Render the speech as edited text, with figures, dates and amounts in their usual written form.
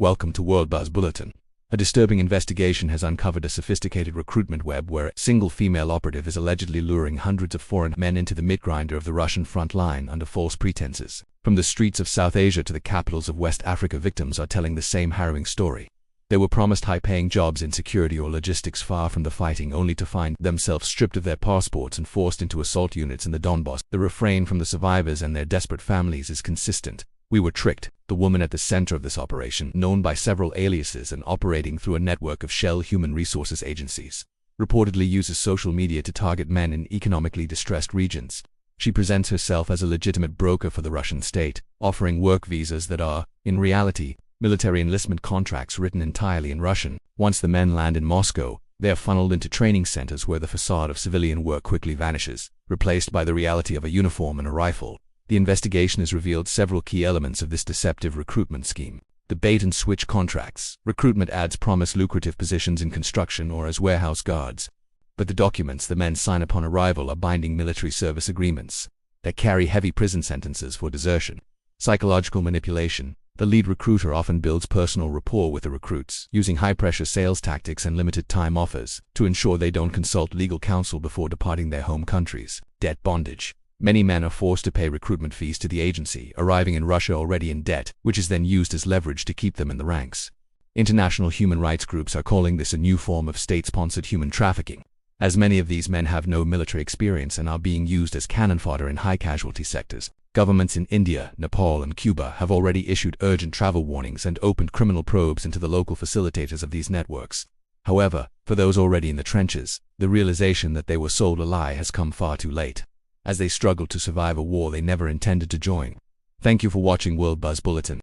Welcome to World Buzz Bulletin. A disturbing investigation has uncovered a sophisticated recruitment web where a single female operative is allegedly luring hundreds of foreign men into the meat grinder of the Russian front line under false pretenses. From the streets of South Asia to the capitals of West Africa, victims are telling the same harrowing story. They were promised high-paying jobs in security or logistics far from the fighting, only to find themselves stripped of their passports and forced into assault units in the Donbass. The refrain from the survivors and their desperate families is consistent. "We were tricked." The woman at the center of this operation, known by several aliases and operating through a network of shell human resources agencies, reportedly uses social media to target men in economically distressed regions. She presents herself as a legitimate broker for the Russian state, offering work visas that are, in reality, military enlistment contracts written entirely in Russian. Once the men land in Moscow, they are funneled into training centers where the facade of civilian work quickly vanishes, replaced by the reality of a uniform and a rifle. The investigation has revealed several key elements of this deceptive recruitment scheme. The bait-and-switch contracts. Recruitment ads promise lucrative positions in construction or as warehouse guards, but the documents the men sign upon arrival are binding military service agreements that carry heavy prison sentences for desertion. Psychological manipulation. The lead recruiter often builds personal rapport with the recruits, using high-pressure sales tactics and limited-time offers to ensure they don't consult legal counsel before departing their home countries. Debt bondage. Many men are forced to pay recruitment fees to the agency, arriving in Russia already in debt, which is then used as leverage to keep them in the ranks. International human rights groups are calling this a new form of state-sponsored human trafficking, as many of these men have no military experience and are being used as cannon fodder in high-casualty sectors. Governments in India, Nepal, and Cuba have already issued urgent travel warnings and opened criminal probes into the local facilitators of these networks. However, for those already in the trenches, the realization that they were sold a lie has come far too late, as they struggle to survive a war they never intended to join. Thank you for watching World Buzz Bulletin.